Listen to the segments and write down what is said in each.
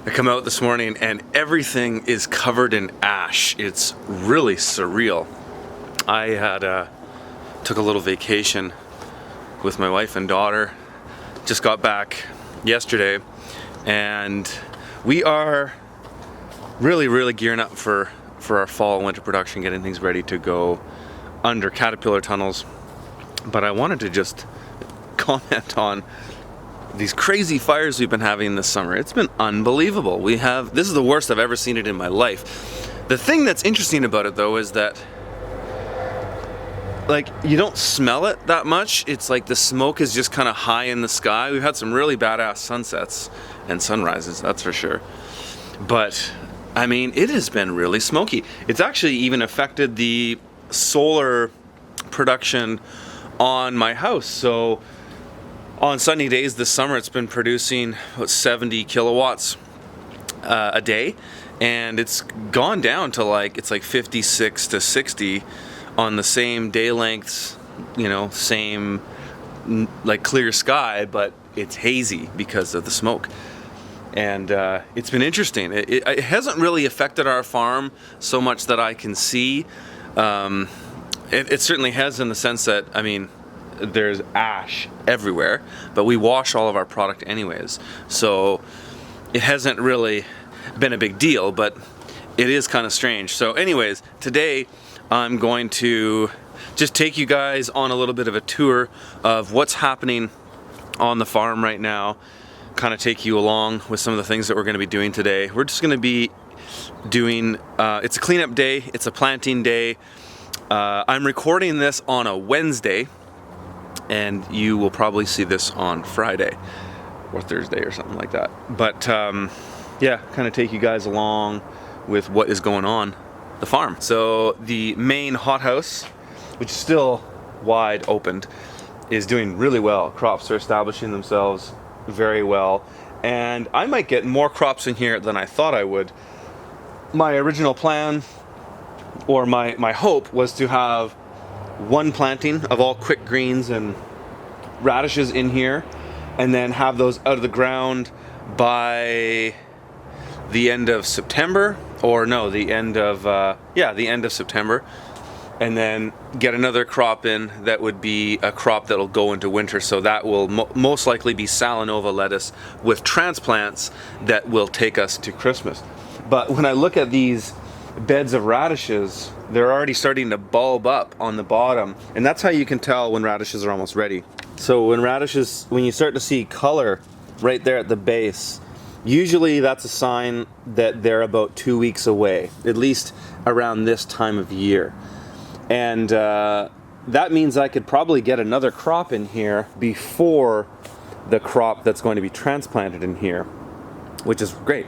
I come out this morning and everything is covered in ash. It's really surreal. I had took a little vacation with my wife and daughter. Just got back yesterday, and we are really gearing up for our fall and winter production, getting things ready to go under Caterpillar tunnels. But I wanted to just comment on these crazy fires we've been having this summer. It's been unbelievable. This is the worst I've ever seen it in my life. The thing that's interesting about it though is that, like, you don't smell it that much. It's like the smoke is just kind of high in the sky. We've had some really badass sunsets and sunrises, that's for sure. But I mean, it has been really smoky. It's actually even affected the solar production on my house. So on sunny days this summer, it's been producing about 70 kilowatts a day, and it's gone down to it's like 56 to 60 on the same day lengths, same like clear sky, but it's hazy because of the smoke. And it's been interesting. It hasn't really affected our farm so much that I can see. It certainly has, in the sense that, I mean, there's ash everywhere, but we wash all of our product anyways. So it hasn't really been a big deal, but it is kind of strange. So anyways, today I'm going to just take you guys on a little bit of a tour of what's happening on the farm right now. Kind of take you along with some of the things that we're going to be doing today. We're just going to be doing, it's a cleanup day, it's a planting day. I'm recording this on a Wednesday, and you will probably see this on Friday or Thursday or something like that. But yeah, kind of take you guys along with what is going on the farm. So the main hothouse, which is still wide opened, is doing really well. Crops are establishing themselves very well, and I might get more crops in here than I thought I would. My original plan, or my hope, was to have one planting of all quick greens and radishes in here, and then have those out of the ground by the end of September, or no, the end of September, and then get another crop in that would be a crop that'll go into winter. So that will most likely be Salanova lettuce with transplants that will take us to Christmas. But when I look at these beds of radishes, they're already starting to bulb up on the bottom, and that's how you can tell when radishes are almost ready. So when you start to see color right there at the base, usually that's a sign that they're about 2 weeks away, at least around this time of year. And that means I could probably get another crop in here before the crop that's going to be transplanted in here, which is great.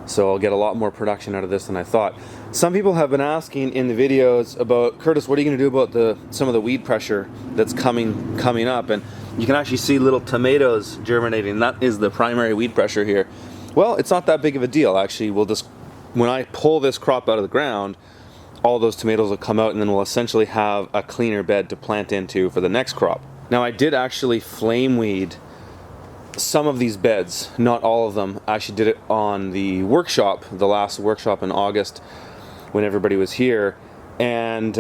So I'll get a lot more production out of this than I thought. Some people have been asking in the videos about, Curtis, what are you going to do about some of the weed pressure that's coming up? And you can actually see little tomatoes germinating. That is the primary weed pressure here. Well, it's not that big of a deal, actually. When I pull this crop out of the ground, all those tomatoes will come out, and then we'll essentially have a cleaner bed to plant into for the next crop. Now, I did actually flame weed some of these beds, not all of them. I actually did it on the last workshop in August when everybody was here, and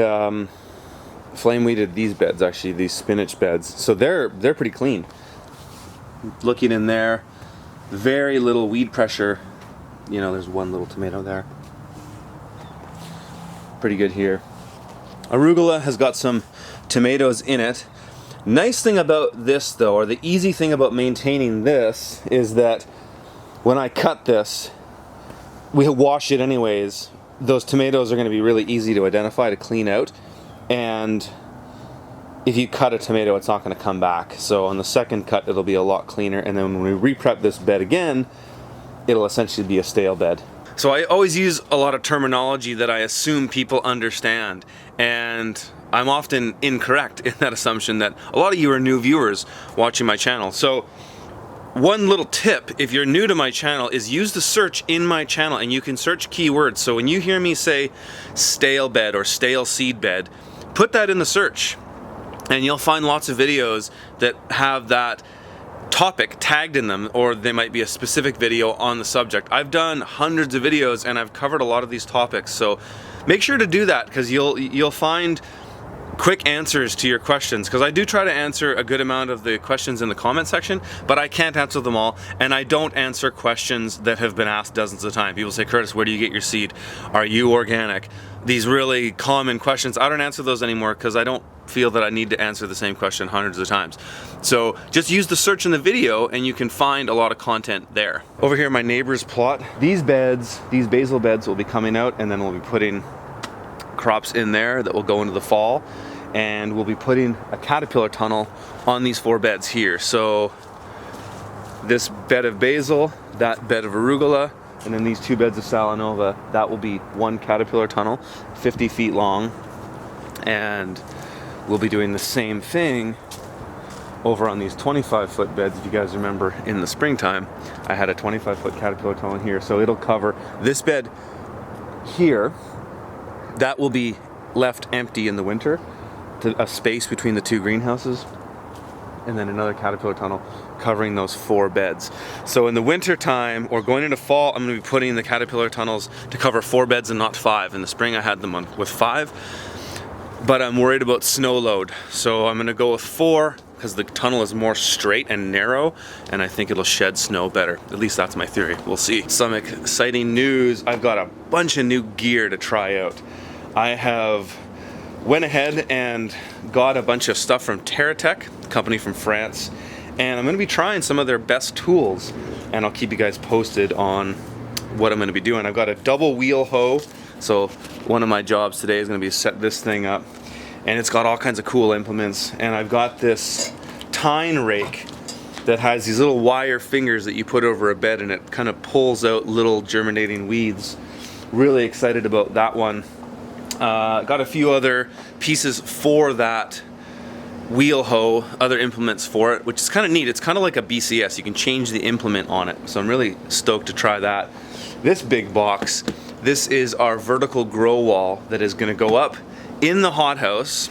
flame weeded these beds, actually, these spinach beds. So they're pretty clean. Looking in there, very little weed pressure. There's one little tomato there. Pretty good here. Arugula has got some tomatoes in it. Nice thing about this though, or the easy thing about maintaining this, is that when I cut this, we wash it anyways. Those tomatoes are going to be really easy to identify, to clean out, and if you cut a tomato, it's not going to come back. So on the second cut, it'll be a lot cleaner, and then when we re-prep this bed again, it'll essentially be a stale bed. So I always use a lot of terminology that I assume people understand, and I'm often incorrect in that assumption that a lot of you are new viewers watching my channel. So one little tip, if you're new to my channel, is use the search in my channel, and you can search keywords. So when you hear me say stale bed or stale seed bed, put that in the search, and you'll find lots of videos that have that topic tagged in them, or they might be a specific video on the subject. I've done hundreds of videos and I've covered a lot of these topics, so make sure to do that, because you'll find quick answers to your questions, because I do try to answer a good amount of the questions in the comment section, but I can't answer them all, and I don't answer questions that have been asked dozens of times. People say, Curtis, where do you get your seed? Are you organic? These really common questions, I don't answer those anymore because I don't feel that I need to answer the same question hundreds of times. So just use the search in the video and you can find a lot of content there. Over here, my neighbor's plot. These beds, these basil beds will be coming out, and then we'll be putting crops in there that will go into the fall, and we'll be putting a caterpillar tunnel on these 4 beds here. So this bed of basil, that bed of arugula, and then these 2 beds of salanova, that will be 1 caterpillar tunnel, 50 feet long. And we'll be doing the same thing over on these 25-foot beds. If you guys remember, in the springtime, I had a 25-foot caterpillar tunnel here, so it'll cover this bed here. That will be left empty in the winter, to a space between the 2 greenhouses, and then another caterpillar tunnel covering those 4 beds. So in the winter time, or going into fall, I'm going to be putting the caterpillar tunnels to cover 4 beds and not 5. In the spring I had them with 5, but I'm worried about snow load, so I'm going to go with 4 because the tunnel is more straight and narrow, and I think it'll shed snow better. At least that's my theory. We'll see. Some exciting news. I've got a bunch of new gear to try out. I have went ahead and got a bunch of stuff from TerraTech, a company from France, and I'm going to be trying some of their best tools, and I'll keep you guys posted on what I'm going to be doing. I've got a double wheel hoe, so one of my jobs today is going to be to set this thing up, and it's got all kinds of cool implements. And I've got this tine rake that has these little wire fingers that you put over a bed, and it kind of pulls out little germinating weeds. Really excited about that one. Got a few other pieces for that wheel hoe, other implements for it, which is kind of neat. It's kind of like a BCS. You can change the implement on it, so I'm really stoked to try that. This big box, this is our vertical grow wall that is going to go up in the hothouse,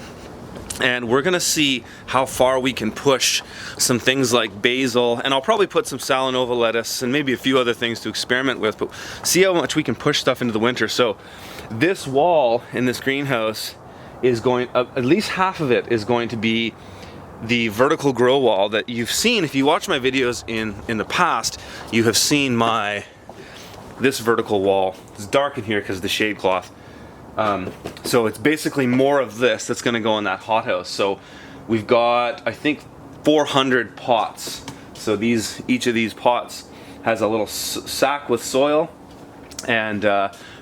and we're going to see how far we can push some things like basil, and I'll probably put some salanova lettuce and maybe a few other things to experiment with, but see how much we can push stuff into the winter. So this wall in this greenhouse is going, at least half of it is going to be the vertical grow wall that you've seen. If you watch my videos in the past, you have seen this vertical wall. It's dark in here because of the shade cloth. So it's basically more of this that's going to go in that hothouse. So we've got, I think, 400 pots. So each of these pots has a little sack with soil, and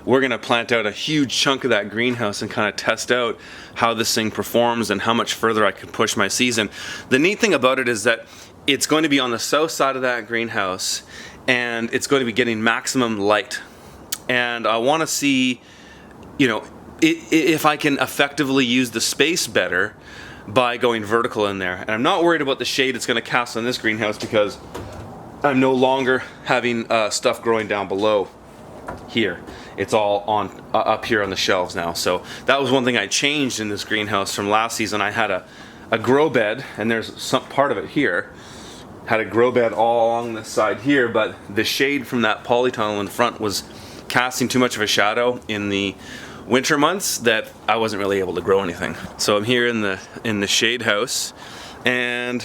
we're going to plant out a huge chunk of that greenhouse and kind of test out how this thing performs and how much further I can push my season. The neat thing about it is that it's going to be on the south side of that greenhouse, and it's going to be getting maximum light. And I want to see, you know, if I can effectively use the space better by going vertical in there. And I'm not worried about the shade it's going to cast on this greenhouse, because I'm no longer having stuff growing down below here. It's all on up here on the shelves now. So that was one thing I changed in this greenhouse from last season. I had a grow bed, and there's some part of it here. Had a grow bed all along this side here, but the shade from that polytunnel in front was casting too much of a shadow in the winter months that I wasn't really able to grow anything. So I'm here in the shade house, and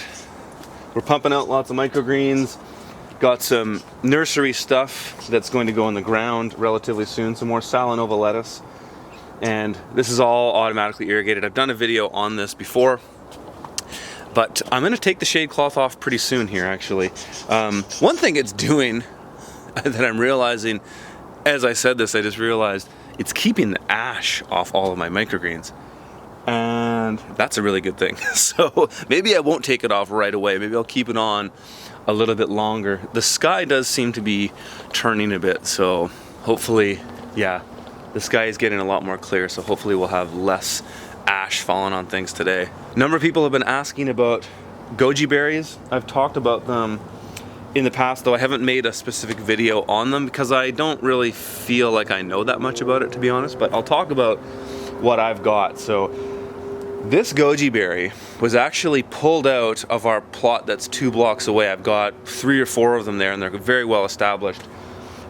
we're pumping out lots of microgreens. Got some nursery stuff that's going to go in the ground relatively soon, some more salanova lettuce, and this is all automatically irrigated. I've done a video on this before, but I'm going to take the shade cloth off pretty soon here, actually. One thing it's doing that I'm realizing, as I said this, I just realized it's keeping the ash off all of my microgreens, and that's a really good thing. So maybe I won't take it off right away. Maybe I'll keep it on a little bit longer. The sky does seem to be turning a bit, so hopefully, yeah, the sky is getting a lot more clear, so hopefully we'll have less ash falling on things today. A number of people have been asking about goji berries. I've talked about them in the past, though I haven't made a specific video on them because I don't really feel like I know that much about it, to be honest, but I'll talk about what I've got. So This goji berry was actually pulled out of our plot that's 2 blocks away. I've got 3 or 4 of them there, and they're very well established.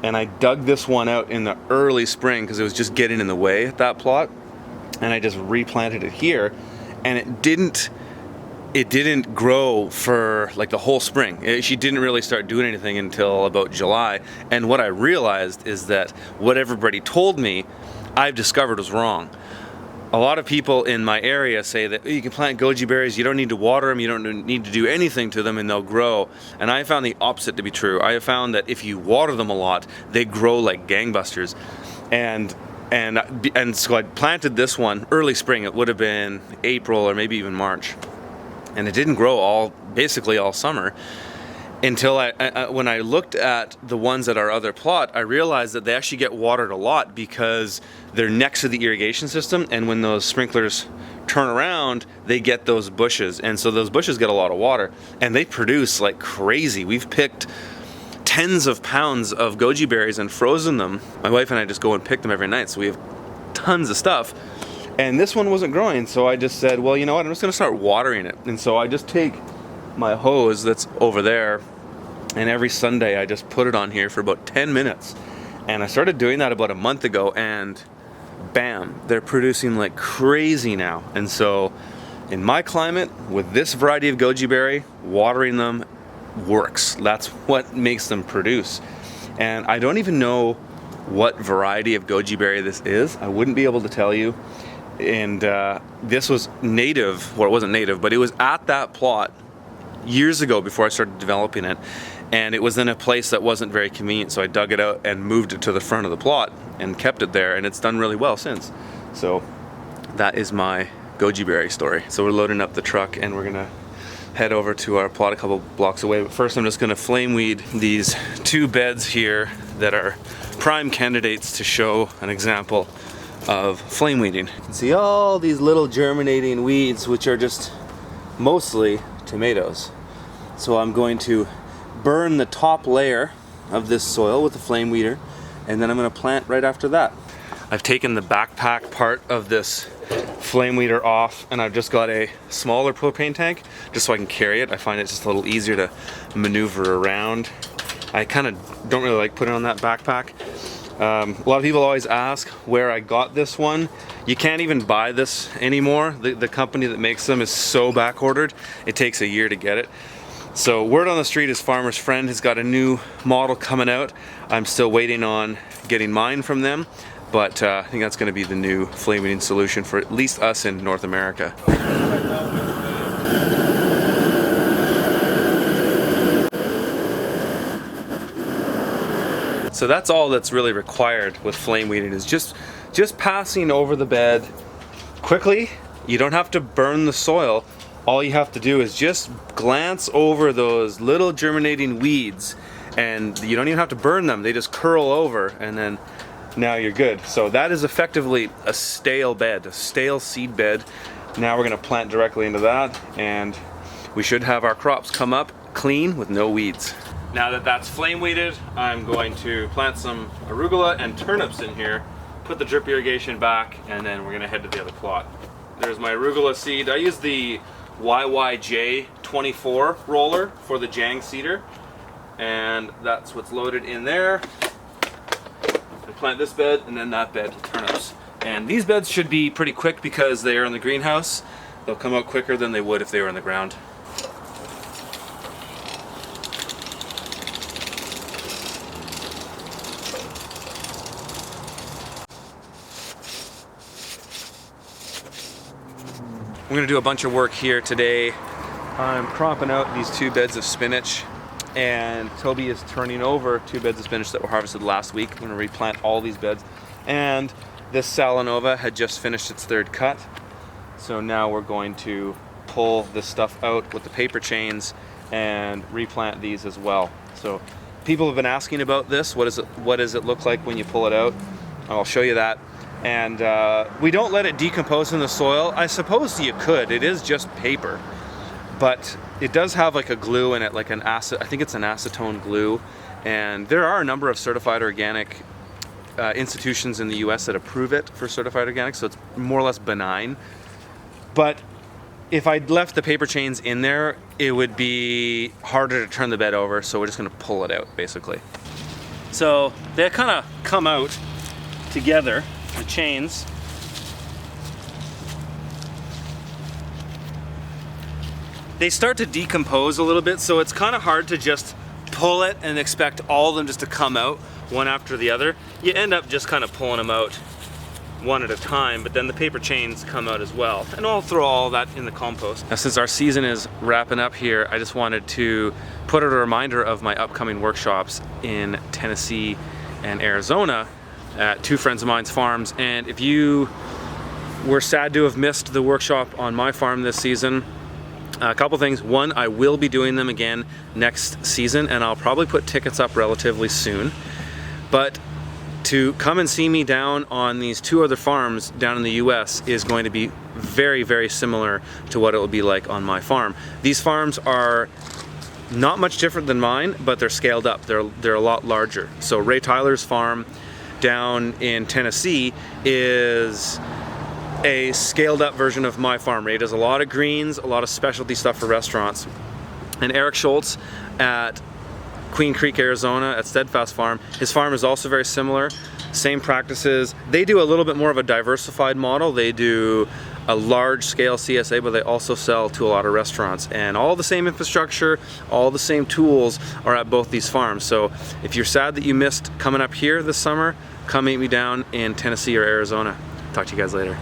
And I dug this one out in the early spring because it was just getting in the way at that plot. And I just replanted it here, and it didn't grow for like the whole spring. She didn't really start doing anything until about July. And what I realized is that what everybody told me, I've discovered was wrong. A lot of people in my area say that you can plant goji berries, you don't need to water them, you don't need to do anything to them, and they'll grow. And I found the opposite to be true. I have found that if you water them a lot, they grow like gangbusters. And so I planted this one early spring. It would have been April or maybe even March. And it didn't grow basically all summer. Until when I looked at the ones at our other plot, I realized that they actually get watered a lot because they're next to the irrigation system, and when those sprinklers turn around, they get those bushes, and so those bushes get a lot of water, and they produce like crazy. We've picked tens of pounds of goji berries and frozen them. My wife and I just go and pick them every night, so we have tons of stuff. And this one wasn't growing, so I just said, well, you know what, I'm just gonna start watering it. And so I just take my hose that's over there, and every Sunday I just put it on here for about 10 minutes. And I started doing that about a month ago, and bam, they're producing like crazy now. And so in my climate, with this variety of goji berry, watering them works. That's what makes them produce. And I don't even know what variety of goji berry this is. I wouldn't be able to tell you. And this was native, well, it wasn't native, but it was at that plot years ago before I started developing it, and it was in a place that wasn't very convenient, so I dug it out and moved it to the front of the plot and kept it there, and it's done really well since. So that is my goji berry story. So we're loading up the truck and we're gonna head over to our plot a couple blocks away, but first I'm just gonna flame weed these 2 beds here that are prime candidates to show an example of flame weeding. You can see all these little germinating weeds, which are just mostly tomatoes. So I'm going to burn the top layer of this soil with a flame weeder, and then I'm going to plant right after that. I've taken the backpack part of this flame weeder off, and I've just got a smaller propane tank just so I can carry it. I find it just a little easier to maneuver around. I kind of don't really like putting on that backpack. A lot of people always ask where I got this one. You can't even buy this anymore. The company that makes them is so back ordered, it takes a year to get it. So word on the street is Farmer's Friend has got a new model coming out. I'm still waiting on getting mine from them, but I think that's going to be the new flame weeding solution for at least us in North America. So that's all that's really required with flame weeding, is just passing over the bed quickly. You don't have to burn the soil. All you have to do is just glance over those little germinating weeds, and you don't even have to burn them. They just curl over, and then now you're good. So that is effectively a stale bed, a stale seed bed. Now we're gonna plant directly into that, and we should have our crops come up clean with no weeds. Now that that's flame weeded, I'm going to plant some arugula and turnips in here, put the drip irrigation back, and then we're gonna head to the other plot. There's my arugula seed. I use the YYJ24 roller for the Jang seeder, and that's what's loaded in there. I plant this bed and then that bed with turnips. And these beds should be pretty quick because they are in the greenhouse. They'll come out quicker than they would if they were in the ground. I'm gonna do a bunch of work here today. I'm cropping out these 2 beds of spinach, and Toby is turning over 2 beds of spinach that were harvested last week. I'm gonna replant all these beds. And this Salanova had just finished its 3rd cut. So now we're going to pull this stuff out with the paper chains and replant these as well. So people have been asking about this. What does it look like when you pull it out? I'll show you that. And we don't let it decompose in the soil. I suppose you could. It is just paper, but it does have like a glue in it, like an acid. I think it's an acetone glue. And there are a number of certified organic institutions in the U.S. that approve it for certified organic, so it's more or less benign. But if I'd left the paper chains in there, it would be harder to turn the bed over, so we're just gonna pull it out, basically. So they kind of come out together, the chains. They start to decompose a little bit, so it's kind of hard to just pull it and expect all of them just to come out one after the other. You end up just kind of pulling them out one at a time, but then the paper chains come out as well. And I'll throw all that in the compost. Now, since our season is wrapping up here, I just wanted to put out a reminder of my upcoming workshops in Tennessee and Arizona at two friends of mine's farms. And if you were sad to have missed the workshop on my farm this season, a couple things. One, I will be doing them again next season, and I'll probably put tickets up relatively soon. But to come and see me down on these two other farms down in the US is going to be very, very similar to what it will be like on my farm. These farms are not much different than mine, but they're scaled up. They're a lot larger. So Ray Tyler's farm down in Tennessee is a scaled up version of my farm. Ray does a lot of greens, a lot of specialty stuff for restaurants. And Eric Schultz at Queen Creek, Arizona at Steadfast Farm, his farm is also very similar, same practices. They do a little bit more of a diversified model. They do a large scale CSA, but they also sell to a lot of restaurants, and all the same infrastructure, all the same tools are at both these farms. So if you're sad that you missed coming up here this summer, come meet me down in Tennessee or Arizona. Talk to you guys later.